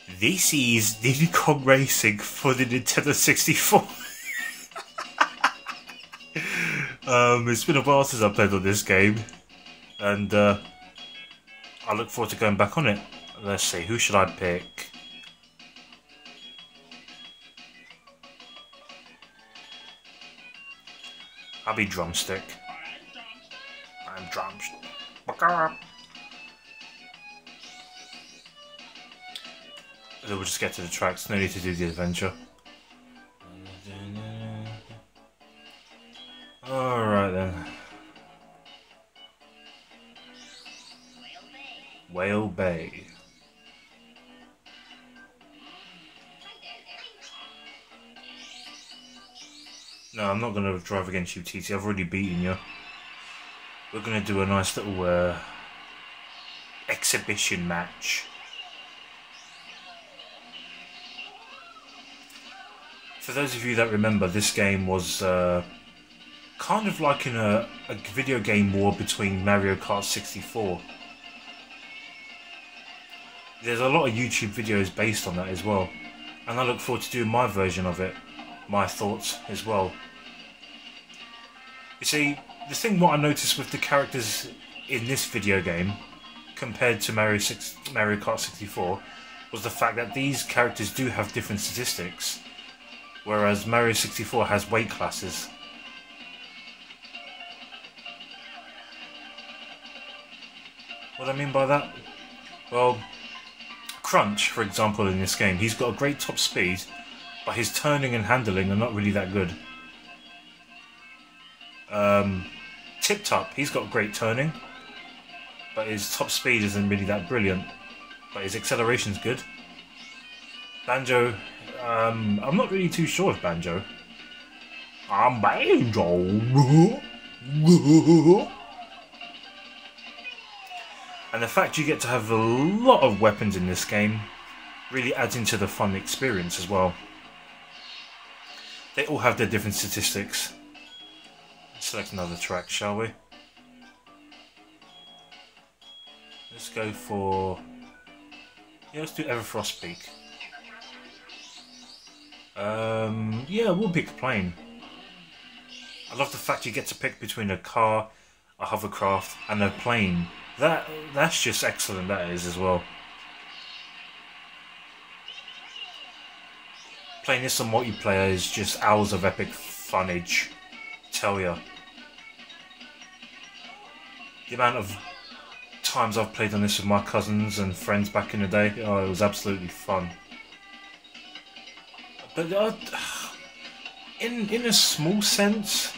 This is Diddy Kong Racing for the Nintendo 64. It's been a while since I played on this game, and I look forward to going back on it. Let's see, who should I pick? I'll be Drumstick. I'm Drumstick. We'll just get to the tracks, no need to do the adventure. Alright then. Whale Bay. No, I'm not going to drive against you, TT. I've already beaten you. We're going to do a nice little exhibition match. For those of you that remember, this game was kind of like in a video game war between Mario Kart 64. There's a lot of YouTube videos based on that as well, and I look forward to doing my version of it, my thoughts as well. You see, the thing what I noticed with the characters in this video game compared to Mario Kart 64 was the fact that these characters do have different statistics, whereas Mario 64 has weight classes. What I mean by that? Well, Crunch, for example, in this game, he's got a great top speed, but his turning and handling are not really that good. Tip Top, he's got great turning, but his top speed isn't really that brilliant, but his acceleration's good. Banjo, I'm not really too sure of Banjo. I'm Banjo. And the fact you get to have a lot of weapons in this game really adds into the fun experience as well. They all have their different statistics. Let's select another track, shall we? Let's go for... yeah, let's do EVERFROST Peak. Yeah, we'll pick a plane. I love the fact you get to pick between a car, a hovercraft, and a plane. That's just excellent, that is, as well. Playing this on multiplayer is just hours of epic funnage, tell ya. The amount of times I've played on this with my cousins and friends back in the day, oh, it was absolutely fun. But in a small sense,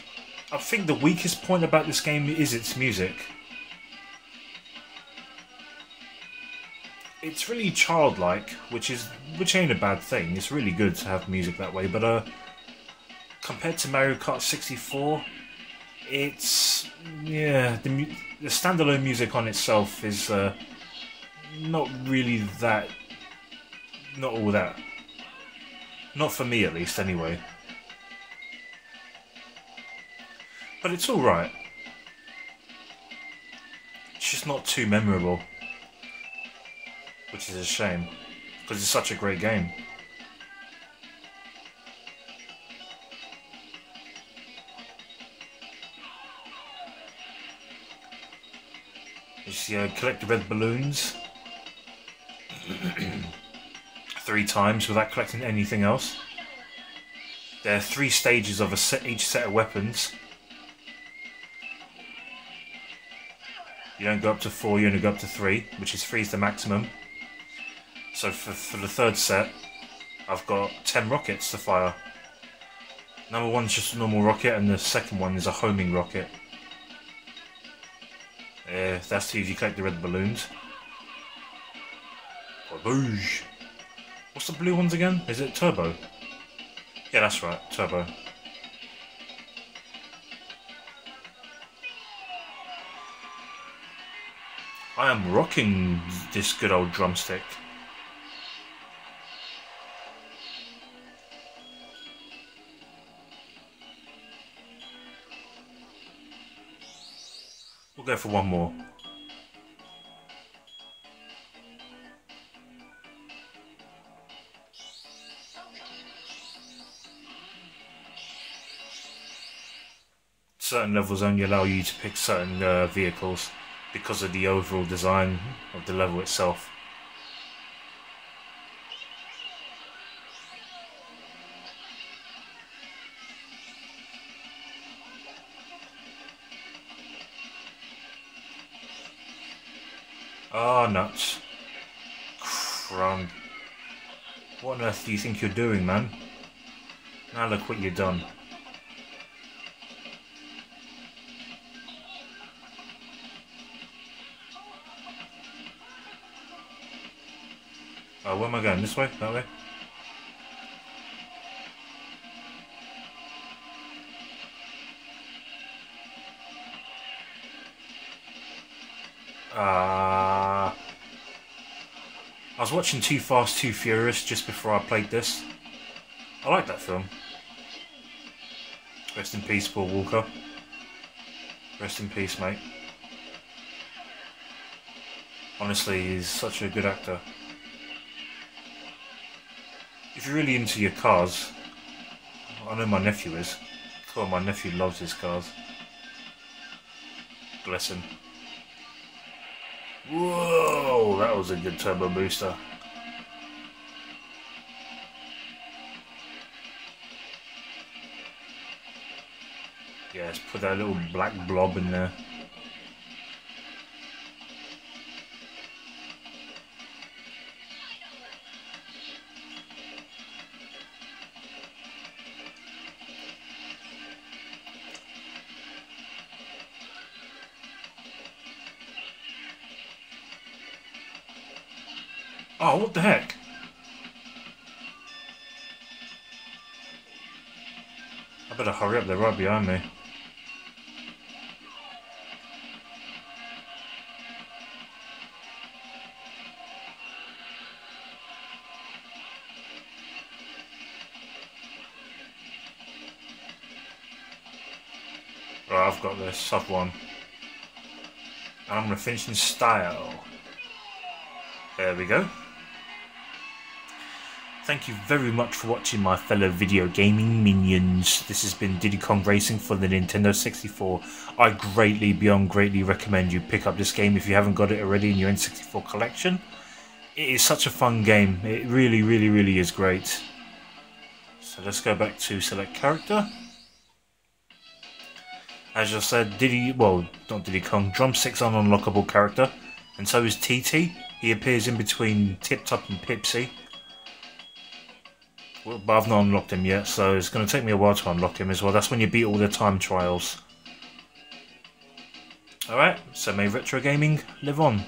I think the weakest point about this game is its music. It's really childlike, which ain't a bad thing. It's really good to have music that way, but compared to Mario Kart 64, it's, yeah, the standalone music on itself is not really that, not all that. Not for me, at least, anyway. But it's alright. It's just not too memorable. Which is a shame, because it's such a great game. You see, collect the red balloons 3 times without collecting anything else. There are 3 stages of each set of weapons. You don't go up to 4, you only go up to 3, which is 3 is the maximum. So for the 3rd set, I've got 10 rockets to fire. Number 1 is just a normal rocket, and the second one is a homing rocket. That's to if you collect the red balloons. Boosh. What's the blue ones again? Is it Turbo? Yeah, that's right, Turbo. I am rocking this good old drumstick. We'll go for one more. certain levels only allow you to pick certain vehicles because of the overall design of the level itself. Ah, nuts. Crumb. What on earth do you think you're doing, man? Now look what you've done. Oh, where am I going? This way? That way? I was watching Too Fast, Too Furious just before I played this. I like that film. Rest in peace, Paul Walker. Rest in peace, mate. Honestly, he's such a good actor. If you're really into your cars, I know my nephew is. God, my nephew loves his cars. Bless him. Whoa, that was a good turbo booster. Yeah, let's put that little black blob in there. Oh, what the heck? I better hurry up, they're right behind me. Right, I've got this, I've won. And I'm going to finish in style. There we go. Thank you very much for watching, my fellow video gaming minions. This has been Diddy Kong Racing for the Nintendo 64. I greatly, beyond greatly recommend you pick up this game if you haven't got it already in your N64 collection. It is such a fun game. It really, really, really is great. So let's go back to select character. As I said, not Diddy Kong, Drumstick's an unlockable character, and so is TT. He appears in between Tip Top and Pipsy. But I've not unlocked him yet, so it's going to take me a while to unlock him as well. That's when you beat all the time trials. Alright, so may retro gaming live on.